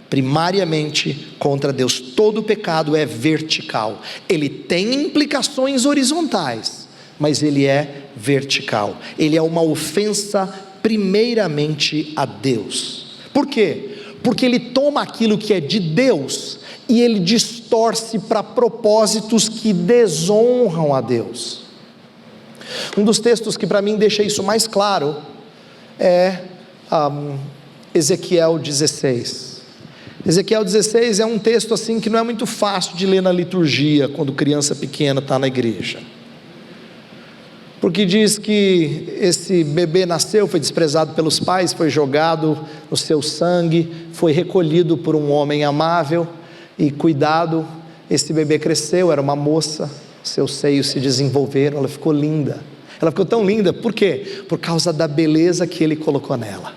Primariamente contra Deus. Todo pecado é vertical. Ele tem implicações horizontais, mas ele é vertical. Ele é uma ofensa primeiramente a Deus. Por quê? Porque ele toma aquilo que é de Deus e ele distorce para propósitos que desonram a Deus. Um dos textos que para mim deixa isso mais claro é Ezequiel 16. Ezequiel 16 é um texto assim que não é muito fácil de ler na liturgia quando criança pequena está na igreja, porque diz que esse bebê nasceu, foi desprezado pelos pais, foi jogado no seu sangue, foi recolhido por um homem amável e cuidado. Esse bebê cresceu, era uma moça, seus seios se desenvolveram, ela ficou linda. Ela ficou tão linda, por quê? Por causa da beleza que ele colocou nela.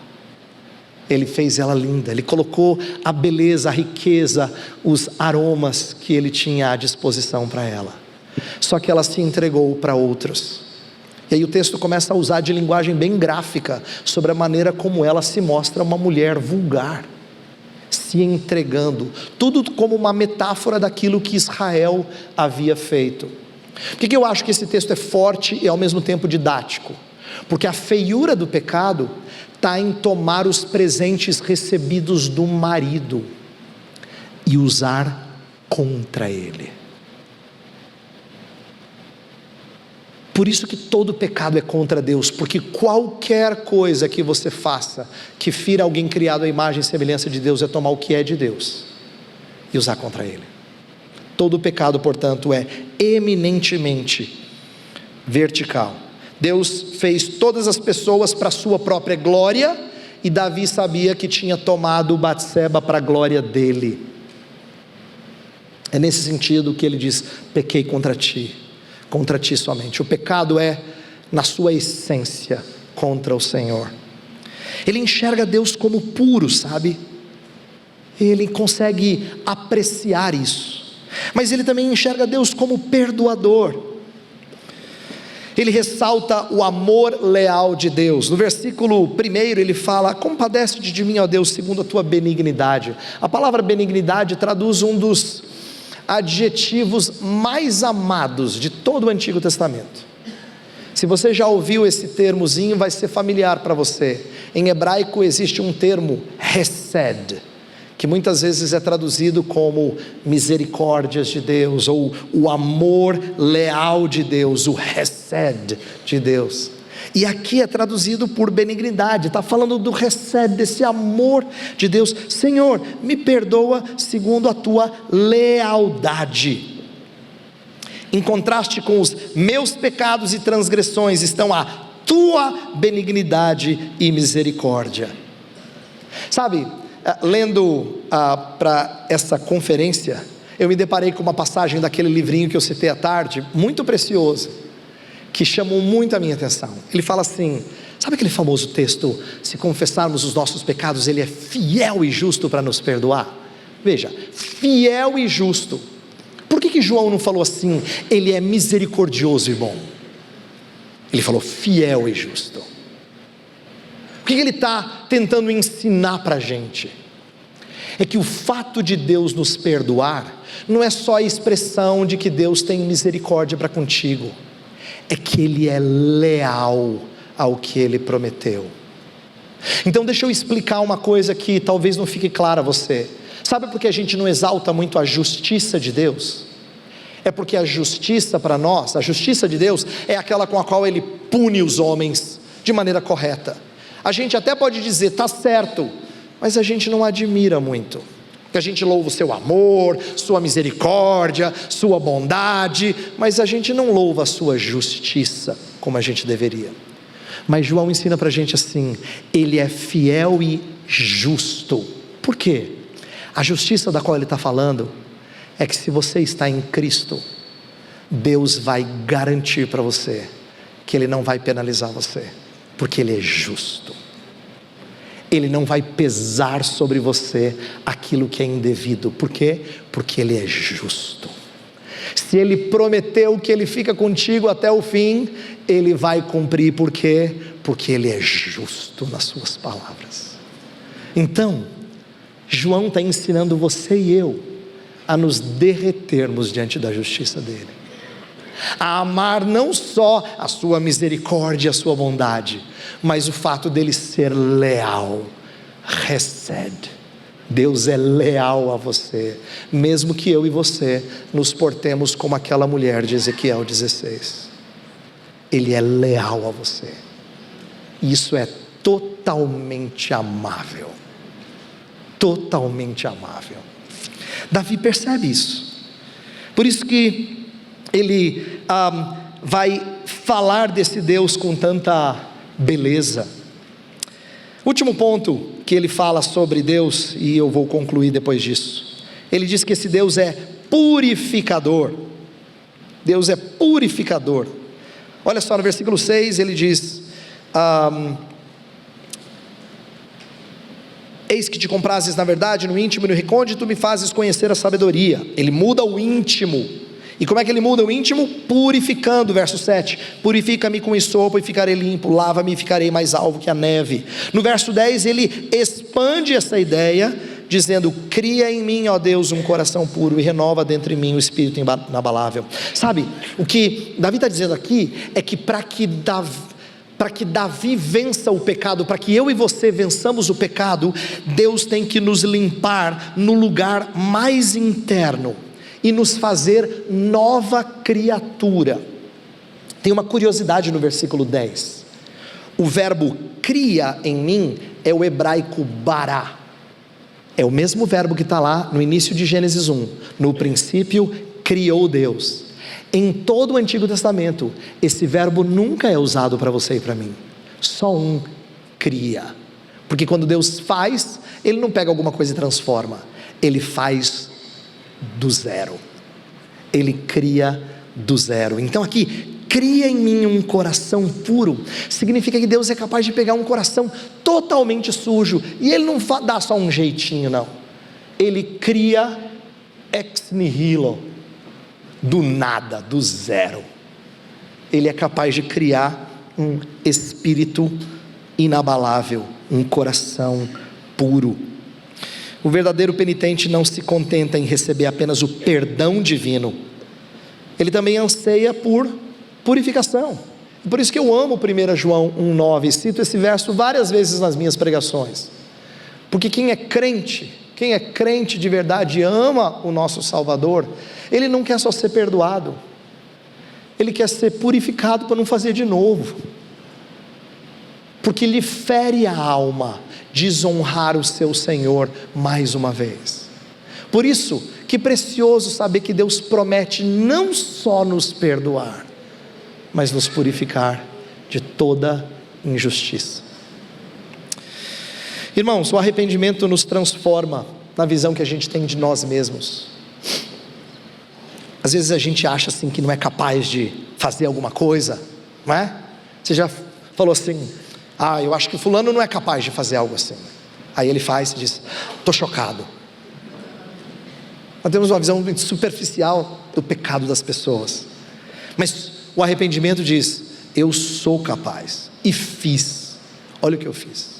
Ele fez ela linda, ele colocou a beleza, a riqueza, os aromas que ele tinha à disposição para ela. Só que ela se entregou para outros. E aí o texto começa a usar de linguagem bem gráfica sobre a maneira como ela se mostra uma mulher vulgar, se entregando, tudo como uma metáfora daquilo que Israel havia feito. Por que eu acho que esse texto é forte e ao mesmo tempo didático? Porque a feiura do pecado está em tomar os presentes recebidos do marido e usar contra ele. Por isso que todo pecado é contra Deus, porque qualquer coisa que você faça que fira alguém criado à imagem e semelhança de Deus é tomar o que é de Deus e usar contra ele. Todo pecado, portanto, é eminentemente vertical. Deus fez todas as pessoas para a sua própria glória, e Davi sabia que tinha tomado Batseba para a glória dele. É nesse sentido que ele diz: pequei contra ti somente. O pecado é, na sua essência, contra o Senhor. Ele enxerga Deus como puro, sabe? Ele consegue apreciar isso, mas ele também enxerga Deus como perdoador. Ele ressalta o amor leal de Deus. No versículo 1 ele fala: compadece-te de mim, ó Deus, segundo a tua benignidade. A palavra benignidade traduz um dos adjetivos mais amados de todo o Antigo Testamento. Se você já ouviu esse termozinho, vai ser familiar para você. Em hebraico existe um termo, hesed, que muitas vezes é traduzido como misericórdias de Deus, ou o amor leal de Deus, o hesed de Deus. E aqui é traduzido por benignidade, está falando do hesed, desse amor de Deus. Senhor, me perdoa segundo a tua lealdade. Em contraste com os meus pecados e transgressões, estão a tua benignidade e misericórdia. Sabe, lendo para essa conferência, eu me deparei com uma passagem daquele livrinho que eu citei à tarde, muito precioso, que chamou muito a minha atenção. Ele fala assim, sabe aquele famoso texto: se confessarmos os nossos pecados, Ele é fiel e justo para nos perdoar? Veja, fiel e justo. Por que João não falou assim, Ele é misericordioso e bom? Ele falou fiel e justo. O que ele está tentando ensinar para a gente? É que o fato de Deus nos perdoar não é só a expressão de que Deus tem misericórdia para contigo, é que Ele é leal ao que Ele prometeu. Então deixa eu explicar uma coisa que talvez não fique clara a você. Sabe por que a gente não exalta muito a justiça de Deus? É porque a justiça para nós, a justiça de Deus é aquela com a qual Ele pune os homens de maneira correta. A gente até pode dizer, está certo, mas a gente não admira muito. A gente louva o seu amor, sua misericórdia, sua bondade, mas a gente não louva a sua justiça como a gente deveria. Mas João ensina para a gente assim, Ele é fiel e justo. Por quê? A justiça da qual Ele está falando é que se você está em Cristo, Deus vai garantir para você que Ele não vai penalizar você, porque Ele é justo. Ele não vai pesar sobre você aquilo que é indevido. Por quê? Porque Ele é justo. Se Ele prometeu que Ele fica contigo até o fim, Ele vai cumprir. Por quê? Porque Ele é justo nas suas palavras. Então, João está ensinando você e eu a nos derretermos diante da justiça dEle, a amar não só a sua misericórdia e a sua bondade, mas o fato dele ser leal, hesed, Deus é leal a você, mesmo que eu e você nos portemos como aquela mulher de Ezequiel 16. Ele é leal a você. Isso é totalmente amável. Totalmente amável. Davi percebe isso. Por isso que ele vai falar desse Deus com tanta beleza. Último ponto que ele fala sobre Deus, e eu vou concluir depois disso. Ele diz que esse Deus é purificador. Deus é purificador. Olha só no versículo 6, ele diz: eis que te comprases na verdade, no íntimo e no recôndito me fazes conhecer a sabedoria. Ele muda o íntimo. E como é que ele muda o íntimo? Purificando, verso 7, purifica-me com esopo e ficarei limpo, lava-me e ficarei mais alvo que a neve. No verso 10 ele expande essa ideia, dizendo: cria em mim, ó Deus, um coração puro e renova dentro de mim o espírito inabalável. Sabe, o que Davi está dizendo aqui é que para que Davi vença o pecado, para que eu e você vençamos o pecado, Deus tem que nos limpar no lugar mais interno e nos fazer nova criatura. Tem uma curiosidade no versículo 10. O verbo cria em mim é o hebraico bará. É o mesmo verbo que está lá no início de Gênesis 1. No princípio criou Deus. Em todo o Antigo Testamento, esse verbo nunca é usado para você e para mim. Só um: cria. Porque quando Deus faz, Ele não pega alguma coisa e transforma. Ele faz do zero. Ele cria do zero. Então aqui, cria em mim um coração puro, significa que Deus é capaz de pegar um coração totalmente sujo, e Ele não dá só um jeitinho, não. Ele cria ex nihilo, do nada, do zero. Ele é capaz de criar um espírito inabalável, um coração puro. O verdadeiro penitente não se contenta em receber apenas o perdão divino, ele também anseia por purificação. Por isso que eu amo 1 João 1,9, cito esse verso várias vezes nas minhas pregações, porque quem é crente de verdade, ama o nosso Salvador, ele não quer só ser perdoado, ele quer ser purificado para não fazer de novo, porque lhe fere a alma desonrar o seu Senhor mais uma vez. Por isso, que precioso saber que Deus promete não só nos perdoar, mas nos purificar de toda injustiça. Irmãos, o arrependimento nos transforma na visão que a gente tem de nós mesmos. Às vezes a gente acha assim que não é capaz de fazer alguma coisa, não é? Você já falou assim: eu acho que fulano não é capaz de fazer algo assim. Aí ele faz e diz: estou chocado. Nós temos uma visão muito superficial do pecado das pessoas, mas o arrependimento diz: eu sou capaz e fiz, olha o que eu fiz.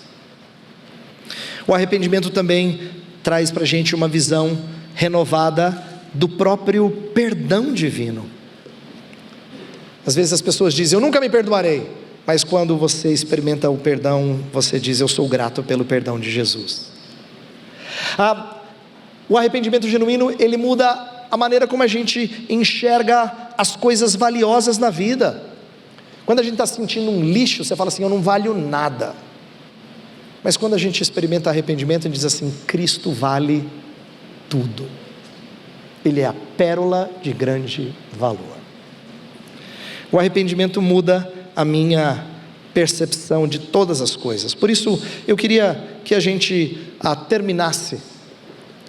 O arrependimento também traz para a gente uma visão renovada do próprio perdão divino. Às vezes as pessoas dizem: eu nunca me perdoarei, mas quando você experimenta o perdão, você diz: eu sou grato pelo perdão de Jesus. O arrependimento genuíno, ele muda a maneira como a gente enxerga as coisas valiosas na vida. Quando a gente está sentindo um lixo, você fala assim: eu não valho nada. Mas quando a gente experimenta arrependimento, a gente diz assim: Cristo vale tudo. Ele é a pérola de grande valor. O arrependimento muda a minha percepção de todas as coisas. Por isso eu queria que a gente terminasse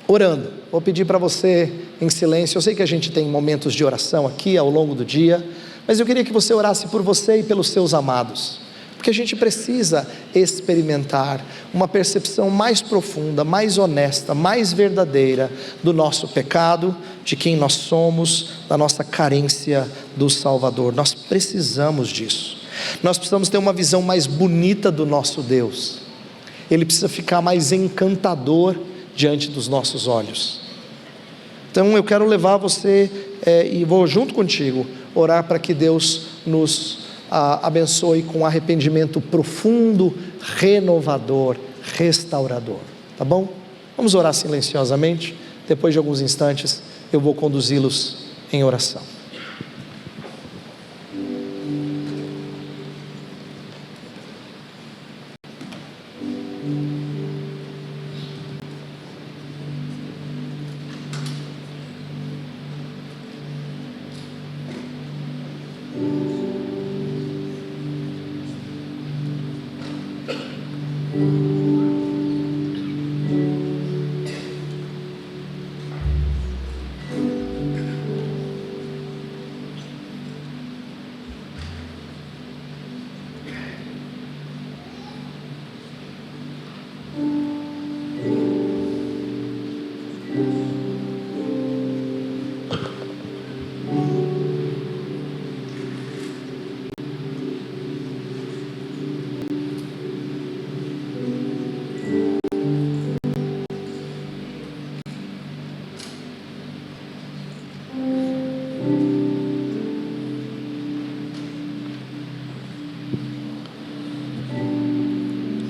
orando. Vou pedir para você em silêncio. Eu sei que a gente tem momentos de oração aqui ao longo do dia, mas eu queria que você orasse por você e pelos seus amados, porque a gente precisa experimentar uma percepção mais profunda, mais honesta, mais verdadeira do nosso pecado, de quem nós somos, da nossa carência do Salvador. Nós precisamos disso. Nós precisamos ter uma visão mais bonita do nosso Deus. Ele precisa ficar mais encantador diante dos nossos olhos. Então eu quero levar você e vou junto contigo orar para que Deus nos abençoe com arrependimento profundo, renovador, restaurador, tá bom? Vamos orar silenciosamente. Depois de alguns instantes, eu vou conduzi-los em oração.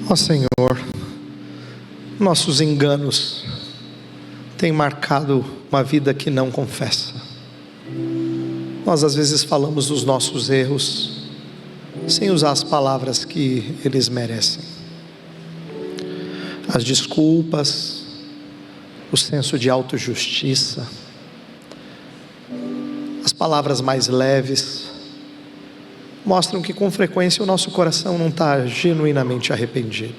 Ó Senhor, nossos enganos têm marcado uma vida que não confessa. Nós às vezes falamos dos nossos erros sem usar as palavras que eles merecem. As desculpas, o senso de autojustiça, as palavras mais leves mostram que com frequência o nosso coração não está genuinamente arrependido.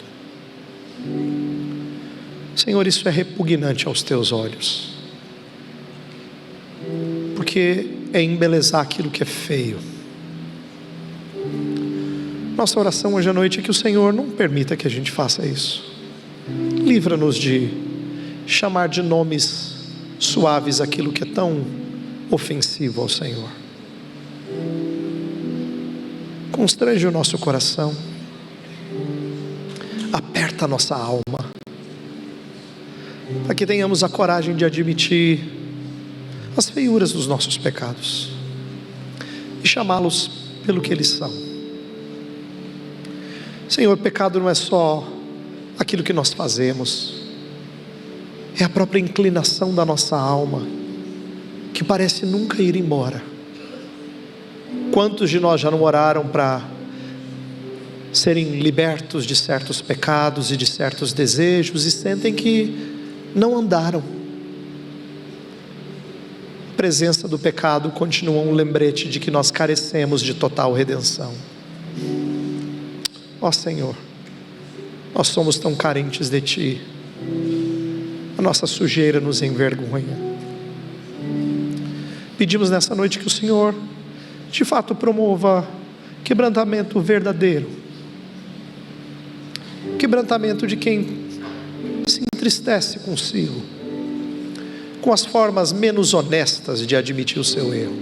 Senhor, isso é repugnante aos teus olhos, porque é embelezar aquilo que é feio. Nossa oração hoje à noite é que o Senhor não permita que a gente faça isso. Livra-nos de chamar de nomes suaves aquilo que é tão ofensivo ao Senhor. Constrange o nosso coração, aperta a nossa alma, para que tenhamos a coragem de admitir as feiuras dos nossos pecados e chamá-los pelo que eles são. Senhor, pecado não é só aquilo que nós fazemos, é a própria inclinação da nossa alma, que parece nunca ir embora. Quantos de nós já não oraram para serem libertos de certos pecados e de certos desejos e sentem que não andaram? A presença do pecado continua um lembrete de que nós carecemos de total redenção. Ó Senhor, nós somos tão carentes de Ti, a nossa sujeira nos envergonha. Pedimos nessa noite que o Senhor de fato promova quebrantamento verdadeiro, quebrantamento de quem se entristece consigo, com as formas menos honestas de admitir o seu erro.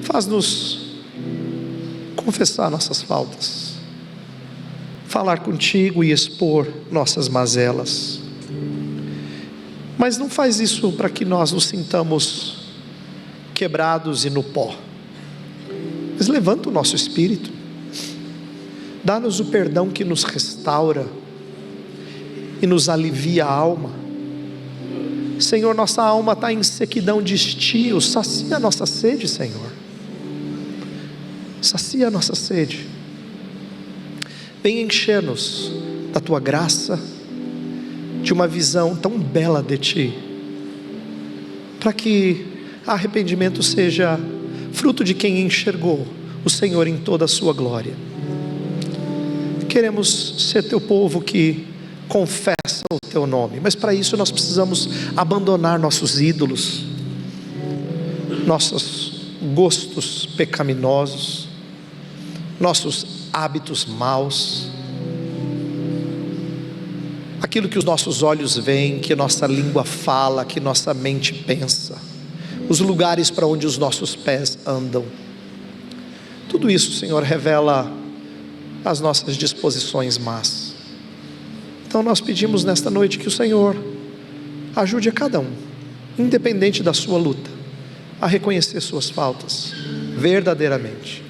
Faz-nos confessar nossas faltas, falar contigo e expor nossas mazelas, mas não faz isso para que nós nos sintamos quebrados e no pó, mas levanta o nosso espírito, dá-nos o perdão que nos restaura e nos alivia a alma. Senhor, nossa alma está em sequidão de estio, sacia a nossa sede, Senhor, sacia a nossa sede. Vem encher-nos da Tua graça, de uma visão tão bela de Ti, para que arrependimento seja fruto de quem enxergou o Senhor em toda a sua glória. Queremos ser Teu povo que confessa o Teu nome, mas para isso nós precisamos abandonar nossos ídolos, nossos gostos pecaminosos, nossos hábitos maus, aquilo que os nossos olhos veem, que nossa língua fala, que nossa mente pensa, os lugares para onde os nossos pés andam. Tudo isso, Senhor, revela as nossas disposições más. Então nós pedimos nesta noite que o Senhor ajude a cada um, independente da sua luta, a reconhecer suas faltas verdadeiramente,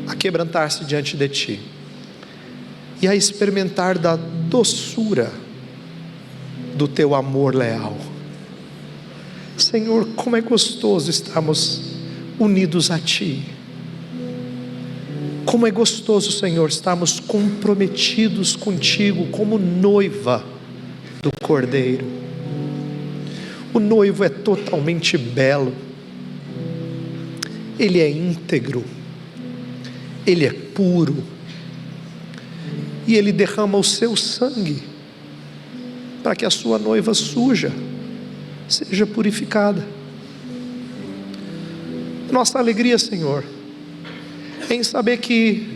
a quebrantar-se diante de Ti e a experimentar da doçura do teu amor leal. Senhor, como é gostoso estarmos unidos a Ti. Como é gostoso, Senhor, estarmos comprometidos contigo como noiva do Cordeiro. O noivo é totalmente belo, ele é íntegro, ele é puro, e ele derrama o seu sangue para que a sua noiva suja seja purificada. Nossa alegria, Senhor, em saber que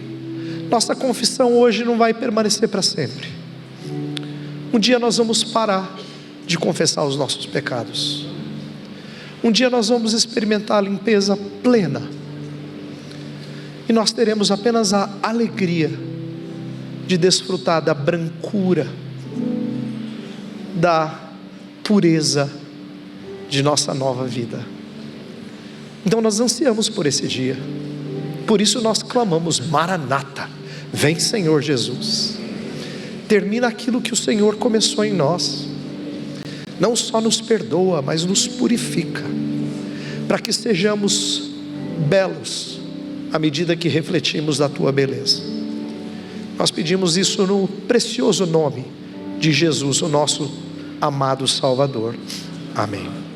nossa confissão hoje não vai permanecer para sempre. Um dia nós vamos parar de confessar os nossos pecados. Um dia nós vamos experimentar a limpeza plena, e nós teremos apenas a alegria de desfrutar da brancura, da pureza de nossa nova vida. Então nós ansiamos por esse dia. Por isso nós clamamos: Maranata, vem Senhor Jesus. Termina aquilo que o Senhor começou em nós. Não só nos perdoa, mas nos purifica, para que sejamos belos à medida que refletimos da Tua beleza. Nós pedimos isso no precioso nome de Jesus, o nosso amado Salvador. Amém.